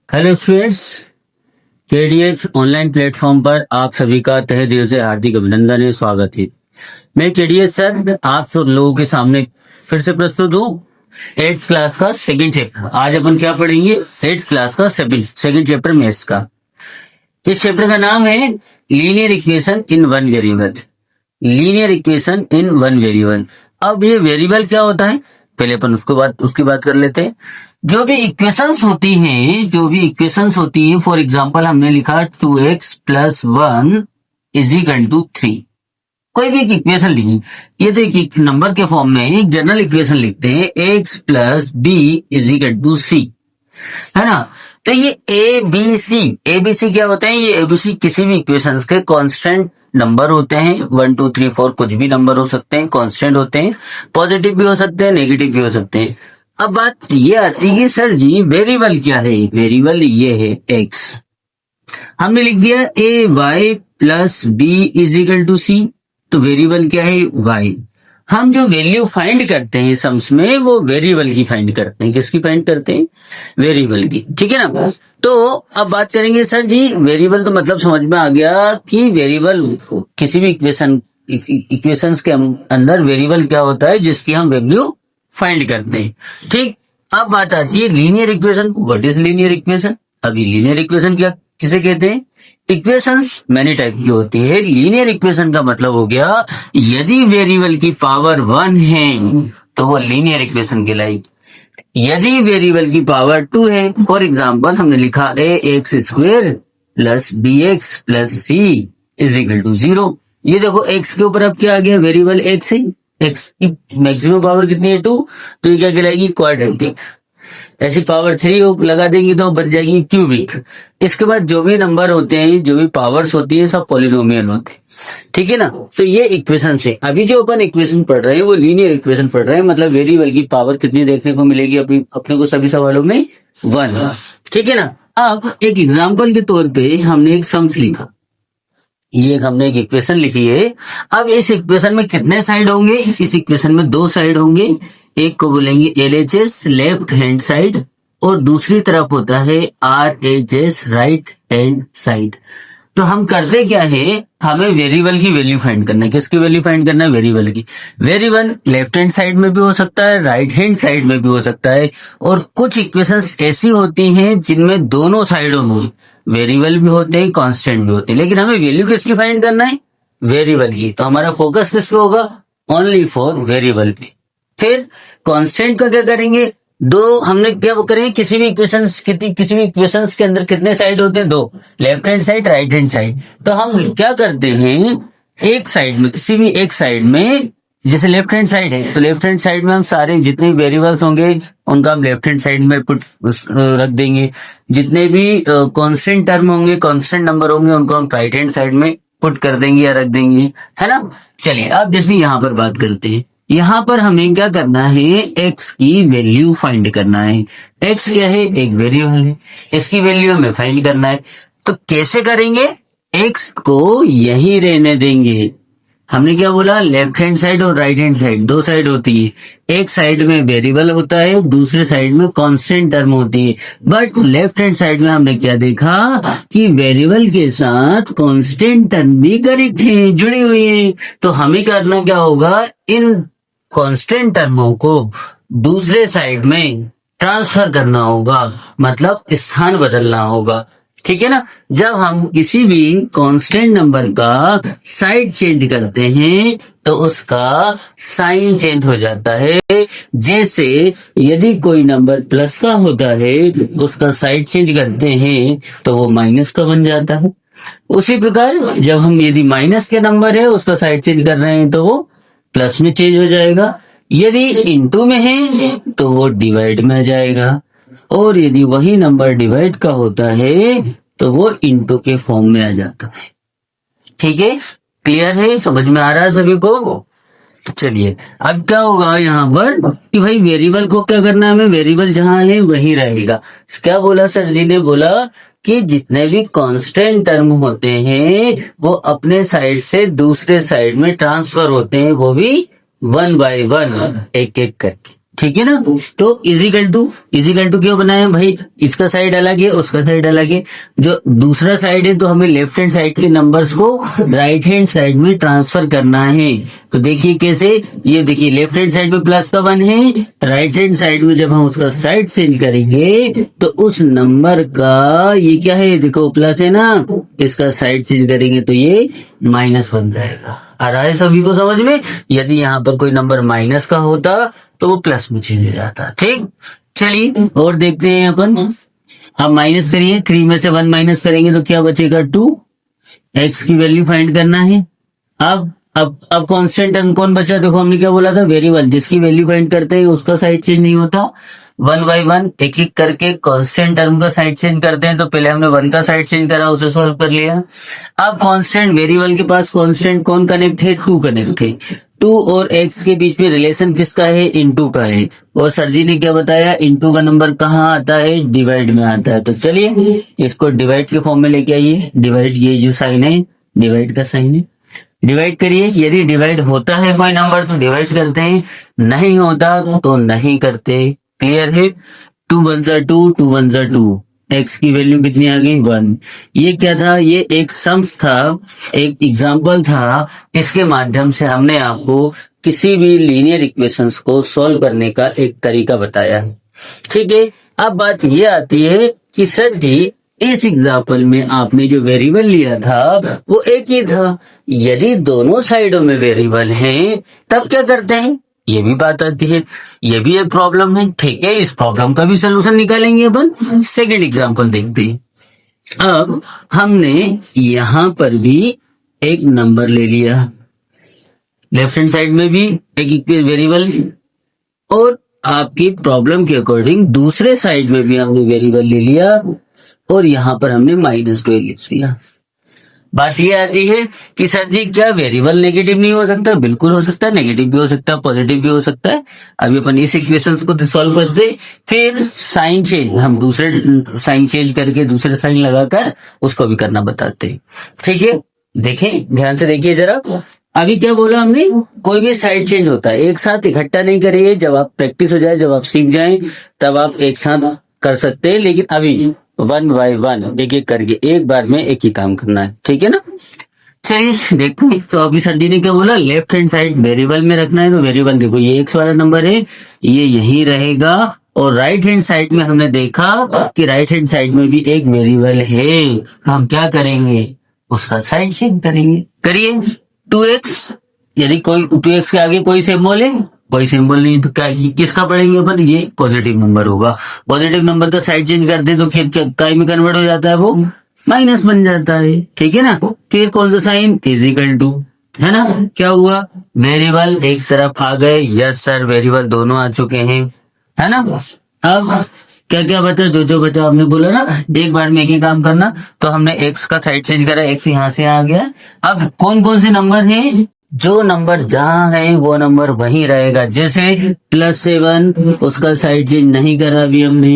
Hello students, KDH online platform पर आप सभी का तहे दिल से हार्दिक अभिनंदन है, स्वागत है। मैं केडीएच सर आप सब लोगों के सामने फिर से प्रस्तुत हूँ। 8th क्लास का सेकंड चैप्टर। आज अपन क्या पढ़ेंगे? 8th क्लास का सेकंड चैप्टर मैथ्स का। इस चैप्टर का नाम है linear equation in one variable. Linear equation in one variable. अब ये वेरिएबल क्या होता है, पहले अपन उसकी बात कर लेते हैं। जो भी इक्वेशंस होती हैं, फॉर एग्जांपल हमने लिखा 2x plus 1 is equal to 3। कोई भी एक इक्वेशन लिखी, ये तो एक नंबर के फॉर्म में एक जनरल इक्वेशन लिखते हैं, x plus B is equal to C, है ना। तो ये एबीसी क्या होता है? ये एबीसी किसी भी इक्वेशंस के कांस्टेंट नंबर होते हैं। 1 2 3 4 कुछ भी नंबर हो सकते हैं, कांस्टेंट होते हैं, पॉजिटिव भी हो सकते हैं, नेगेटिव भी हो सकते हैं। अब बात ये आती है कि सर जी वेरिएबल क्या है? वेरिएबल ये है x। हमने लिख दिया A Y plus B is equal to C, तो वेरिएबल क्या है? y। हम जो वैल्यू फाइंड करते हैं सम्स में, वो वेरिएबल की फाइंड करते हैं। किसकी फाइंड करते हैं? वेरिएबल की, ठीक है ना। तो अब बात करेंगे सर जी वेरिएबल, तो मतलब समझ में आ गया कि वेरिएबल किसी भी इक्वेशंस के अंदर वेरिएबल क्या होता है, जिसकी हम वैल्यू फाइंड करते हैं। ठीक, अब बात आती है linear equation. What is linear equation? अभी लीनियर इक्वेशन क्या किसे कहते हैं? इक्वेशंस मैनी टाइप की होती है। लीनियर इक्वेशन का मतलब हो गया यदि वेरिएबल की पावर 1 है तो वो लीनियर इक्वेशन कहलाएगी। यदि वेरिएबल की पावर 2 है, फॉर एग्जांपल हमने लिखा A x square plus B x plus C is equal to 0। ये देखो एक्स के ऊपर अब क्या आ गया? वेरिएबल एक्स है। एक्स की मैक्सिमम पावर कितनी है? 2, तो ये क्या कहलाएगी? क्वाड्रेटिक। ऐसी पावर 3 लगा देंगे तो बन जाएगी क्यूबिक। इसके बाद जो भी नंबर होते हैं, जो भी पावर्स होती है, सब पॉलिनोमियल होते हैं, ठीक है ना। तो ये इक्वेशन से अभी जो अपन इक्वेशन पढ़ रहे हैं वो लीनियर इक्वेशन पढ़ रहे हैं। मतलब वेरिएबल की पावर कितनी देखने को मिलेगी अभी अपने को सभी सवालों में? 1, ठीक है ना। अब एक एग्जाम्पल के तौर पे हमने एक सम्स लिखा, ये हमने एक इक्वेशन लिखी है। अब इस इक्वेशन में कितने साइड होंगे? इस इक्वेशन में 2 साइड होंगे। एक को बोलेंगे एलएचएस लेफ्ट हैंड साइड, और दूसरी तरफ होता है आरएचएस राइट हैंड साइड। तो हम करते क्या है, हमें वेरिएबल की वैल्यू फाइंड करना है। किसकी वैल्यू फाइंड करना है? वेरिएबल की। वेरिएबल लेफ्ट हैंड साइड में भी हो सकता है, राइट हैंड साइड में भी हो सकता है, और कुछ इक्वेशंस ऐसी होती हैं जिनमें दोनों साइडों में वेरिएबल भी होते हैं, कांस्टेंट भी होते हैं। लेकिन हमें वैल्यू किसकी फाइंड करना है? वेरिएबल की। तो हमारा फोकस किस पे होगा? ओनली फॉर वेरिएबल पे। फिर कांस्टेंट का क्या करेंगे? हमने क्या करेंगे, किसी भी इक्वेशंस के अंदर कितने साइड होते हैं? 2, left hand side, right hand side. तो हम क्या करते हैं, एक साइड में, किसी भी एक साइड में, जैसे लेफ्ट हैंड साइड है तो लेफ्ट हैंड साइड में हम सारे जितने भी वेरिएबल्स होंगे उनका हम लेफ्ट हैंड साइड में रख देंगे। जितने भी कांस्टेंट टर्म होंगे, कांस्टेंट नंबर होंगे, उनको हम राइट हैंड साइड में पुट कर देंगे या रख देंगे, है ना। चलिए अब जैसे यहाँ पर बात करते हैं, यहाँ पर हमें क्या करना है, x की वैल्यू फाइंड करना है। x क्या है? एक वेरिएबल है, इसकी वैल्यू हमें फाइंड करना है। तो कैसे करेंगे? x को यही रहने देंगे। हमने क्या बोला? लेफ्ट हैंड साइड और राइट हैंड साइड 2 साइड होती है। एक साइड में वेरिएबल होता है, दूसरे साइड में कांस्टेंट टर्म होती है। बट लेफ्ट हैंड साइड में हमने क्या देखा कि वेरिएबल के साथ कांस्टेंट टर्म भी करेक्ट है, जुड़ी हुई है। तो हमें करना क्या होगा, इन कांस्टेंट टर्मों को दूसरे साइड में ट्रांसफर करना होगा, मतलब स्थान बदलना होगा, ठीक है ना। जब हम किसी भी कांस्टेंट नंबर का साइड चेंज करते हैं तो उसका साइन चेंज हो जाता है। जैसे यदि कोई नंबर प्लस का होता है, उसका साइड चेंज करते हैं तो वो माइनस का बन जाता है। उसी प्रकार जब हम यदि माइनस के नंबर है उसका साइड चेंज कर रहे हैं तो वो प्लस में चेंज हो जाएगा। यदि इनटू में है तो वो डिवाइड में आ जाएगा, और यदि वही नंबर डिवाइड का होता है तो वो इनटू के फॉर्म में आ जाता है। ठीक है, क्लियर है, समझ में आ रहा है सभी को? चलिए अब क्या होगा यहाँ पर कि भाई वेरिएबल को क्या करना है, हमें वेरिएबल जहां है वही रहेगा। क्या बोला सर जी ने? बोला कि जितने भी कांस्टेंट टर्म होते हैं वो अपने साइड से दूसरे साइड में ट्रांसफर होते हैं, वो भी 1 बाय 1, एक एक करके। ठीक है ना। तो इजिकल टू क्यों बनाए भाई, इसका साइड अलग है उसका साइड अलग है, जो दूसरा साइड है तो हमें लेफ्ट हैंड साइड के नंबर्स को राइट हैंड साइड में ट्रांसफर करना है। तो देखिए कैसे, ये देखिए लेफ्ट हैंड साइड में प्लस का 1 है, राइट हैंड साइड में जब हम उसका साइड चेंज करेंगे तो उस नंबर का ये क्या है, देखो प्लस है ना, इसका साइड चेंज करेंगे तो ये माइनस बन जाएगा। आ रहा है सभी को समझ में। यदि यहाँ पर कोई नंबर माइनस का होता तो वो प्लस में चेंज हो जाता। ठीक, चलिए और देखते हैं अपन। अब माइनस करिए, 3 में से 1 माइनस करेंगे तो क्या बचेगा 2। एक्स की वैल्यू फाइंड करना है। अब कांस्टेंट टर्म कौन बचा, देखो हमने क्या बोला था, वेरिएबल जिसकी वैल्यू फाइंड करते हैं उसका साइड चेंज नहीं होता। 1 बाय 1 एक एक करके कांस्टेंट टर्म का साइड चेंज करते हैं। तो पहले हमने 1 का साइड चेंज करा, उसे सॉल्व कर लिया। अब कांस्टेंट वेरिएबल के पास कांस्टेंट कौन कनेक्ट थे, 2 कनेक्ट थे। 2 और x के बीच में रिलेशन किसका है, इनटू का है। और सर जी ने क्या बताया, इनटू का नंबर कहाँ आता है, डिवाइड में आता है। तो चलिए इसको डिवाइड के फॉर्म में लेके आइए। डिवाइड, ये जो साइन है डिवाइड का साइन है, डिवाइड करिए। यदि डिवाइड होता है कोई नंबर तो डिवाइड करते हैं, नहीं होता तो नहीं करते। क्लियर है। 2 1 2, 2 1 2, एक्स की वैल्यू कितनी आ गई 1। ये क्या था, ये एक सम्स था, एक एग्जाम्पल था। इसके माध्यम से हमने आपको किसी भी लीनियर इक्वेशंस को सॉल्व करने का एक तरीका बताया है। ठीक है। अब बात ये आती है कि सर जी इस एग्जाम्पल में आपने जो वेरिएबल लिया था वो एक ही था। यदि दोनों साइडों में वेरिएबल हैं तब क्या करते हैं, ये भी बात आती है, ये भी एक प्रॉब्लम है। ठीक है, इस प्रॉब्लम का भी सोल्यूशन निकालेंगे अपन। सेकंड एग्जांपल देखते हैं। अब हमने यहां पर भी एक नंबर ले लिया, लेफ्ट हैंड साइड में भी एक वेरिएबल, और आपकी प्रॉब्लम के अकॉर्डिंग दूसरे साइड में भी हमने वेरिएबल ले लिया और यहां पर हमने -2 लिख दिया। बात ये आती है कि सर जी क्या वेरिएबल नेगेटिव नहीं हो सकता, बिल्कुल हो सकता है, नेगेटिव भी हो सकता है, पॉजिटिव भी हो सकता है। अभी अपन इस इक्वेशंस को सॉल्व करते, फिर साइन चेंज, हम दूसरे साइन चेंज करके दूसरे साइन लगाकर उसको भी करना बताते हैं। ठीक है, देखें ध्यान से देखिए जरा। अभी क्या बोला हमने, कोई भी साइड चेंज होता है एक साथ इकट्ठा नहीं करिए, जब आप प्रैक्टिस हो जाए, जब आप सीख जाएं तब आप एक साथ कर सकते हैं, लेकिन अभी 1 बाय 1 एक एक करके एक बार में एक ही काम करना है। ठीक है ना। चलिए देखते हैं। तो अभी सर जी ने क्या बोला, लेफ्ट हैंड साइड वेरिएबल में रखना है। तो वेरिएबल देखो ये एक्स वाला नंबर है, ये यही रहेगा। और राइट हैंड साइड में हमने देखा कि राइट हैंड साइड में भी एक वेरिएबल है, तो हम क्या करेंगे, उसका साइड चेंज करेंगे। करिए 2x, यदि कोई 2x के आगे कोई सिंबल है, कोई सिंबल नहीं तो क्या किसका पढ़ेंगे अपन, ये पॉजिटिव नंबर होगा। पॉजिटिव नंबर का साइड चेंज करते तो काय में कन्वर्ट हो जाता है, वो माइनस बन जाता है। ठीक है ना। फिर कौन सा साइन, इजिकल टू, है ना। क्या हुआ, वेरिएबल एक तरफ आ गए, यस सर वेरिएबल दोनों आ चुके हैं, है ना। अब क्या क्या बचा, जो जो बचा हमने बोला ना एक बार में एक ही काम करना। तो हमने एक्स का साइड चेंज करा, एक्स यहाँ से आ गया। अब कौन कौन से नंबर हैं, जो नंबर जहां है वो नंबर वहीं रहेगा। जैसे +7 उसका साइड चेंज नहीं करा अभी हमने,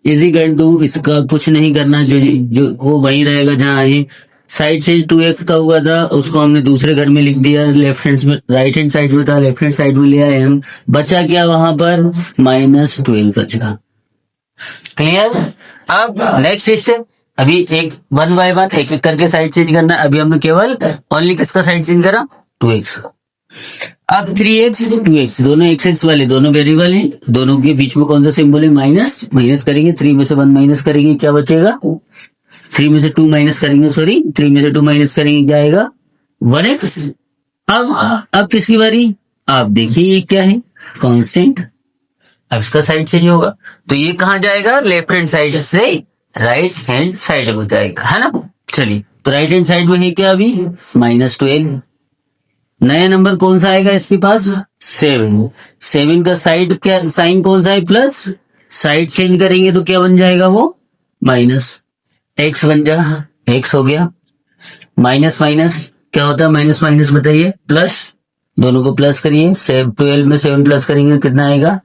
इजिकल टू इसका कुछ नहीं करना, जो जो वो वहीं रहेगा जहां है। साइड चेंज 2x का हुआ था, उसको हमने दूसरे घर में लिख दिया, लेफ्ट हैंड में, राइट हैंड साइड में था, लेफ्ट हैंड साइड में लिया है हम। बचा क्या वहां पर, -12 बचा। क्लियर। अब नेक्स्ट स्टेप, अभी एक 1 बाय 1 एक एक करके साइड चेंज करना। अभी हमने केवल ओनली किसका साइड चेंज करा, 2x। अब 3x 2x दोनों x वाले दोनों वेरिएबल हैं, दोनों के बीच में कौन सा सिंबल है, माइनस। माइनस करेंगे, 3 में से 1 माइनस करेंगे, क्या बचेगा, 3 में से 2 माइनस करेंगे, सॉरी 3 में से 2 माइनस करेंगे, क्या आएगा 1x। अब किसकी बारी, आप देखिए ये क्या है, कांस्टेंट। अब इसका साइड चेंज होगा तो ये कहाँ जाएगा, लेफ्ट हैंड साइड से राइट हैंड साइड में जाएगा, है ना। चलिए तो राइट हैंड साइड में है क्या अभी, -12। नया नंबर कौन सा आएगा इसके पास, 7। 7 का साइड क्या साइन कौन सा है, प्लस। साइड चेंज करेंगे तो क्या बन जाएगा वो, माइनस। एक्स बन जा, एक्स हो गया। माइनस माइनस क्या होता है, माइनस माइनस बताइए, प्लस। दोनों को प्लस करिए, 12 में 7 प्लस करेंगे कितना आएगा,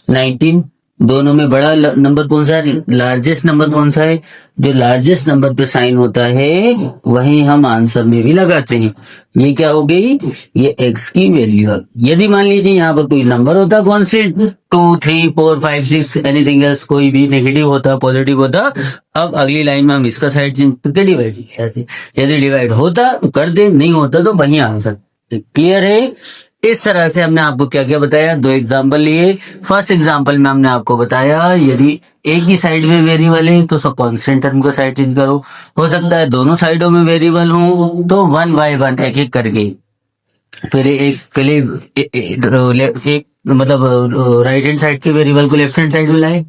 19। दोनों में बड़ा नंबर कौन सा है, लार्जेस्ट नंबर कौन सा है, जो लार्जेस्ट नंबर पे साइन होता है वही हम आंसर में भी लगाते हैं। ये क्या हो गई, ये x की वैल्यू है। यदि मान लीजिए यहाँ पर कोई नंबर होता कॉन्स्टेंट 2 3 4 5 6 एनीथिंग एल्स, कोई भी नेगेटिव होता पॉजिटिव होता, अब अगली लाइन में हम इसका साइड चेंज करके डिवाइड, ऐसे यदि डिवाइड होता तो कर दे, नहीं होता तो वही आंसर। क्लियर है। इस तरह से हमने आपको क्या क्या बताया, दो एग्जांपल लिए। फर्स्ट एग्जांपल में हमने आपको बताया यदि एक ही साइड में वेरिएबल है तो सब कांस्टेंट टर्म को साइड चेंज करो, हो सकता है दोनों साइडों में वेरिएबल हो तो 1 बाय 1 एक एक करके, फिर एक पहले एक मतलब राइट हैंड साइड के वेरिएबल को लेफ्ट हैंड साइड में लाए,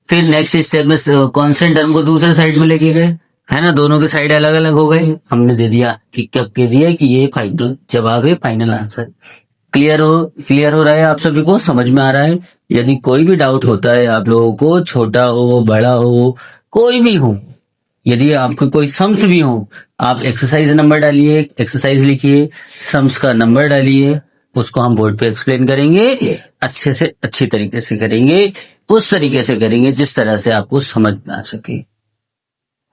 फिर नेक्स्ट स्टेप में कांस्टेंट टर्म को दूसरे साइड में लेके गए, है ना, दोनों के साइड अलग अलग हो गए, हमने दे दिया कि क्या कह दिया कि ये फाइनल जवाब है, फाइनल आंसर। क्लियर हो रहा है आप सभी को, समझ में आ रहा है। यदि कोई भी डाउट होता है आप लोगों को, छोटा हो बड़ा हो कोई भी हो, यदि आपको कोई सम्स भी हो, आप एक्सरसाइज नंबर डालिए, एक्सरसाइज लिखिए, सम्स का नंबर डालिए, उसको हम बोर्ड पे एक्सप्लेन करेंगे, अच्छे से अच्छी तरीके से करेंगे, उस तरीके से करेंगे जिस तरह से आपको समझ में आ सके।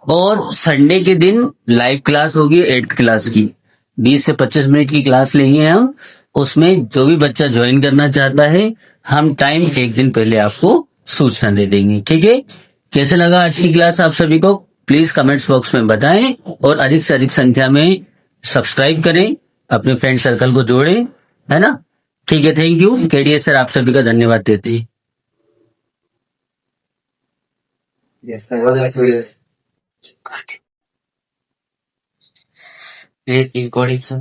और संडे के दिन लाइव क्लास होगी 8th क्लास की, 20 से 25 मिनट की क्लास लेंगे हम, उसमें जो भी बच्चा ज्वाइन करना चाहता है हम टाइम एक दिन पहले आपको सूचना दे देंगे, ठीक है। कैसे लगा आज की क्लास आप सभी को, प्लीज कमेंट्स बॉक्स में बताएं, और अधिक से अधिक संख्या में सब्सक्राइब करें, अपने फ्रेंड सर्कल को जोड़ें, है ना। ठीक है, थैंक यू। केडीएस सर आप सभी का धन्यवाद देते हैं। Yes, sir. What else will recording, sir?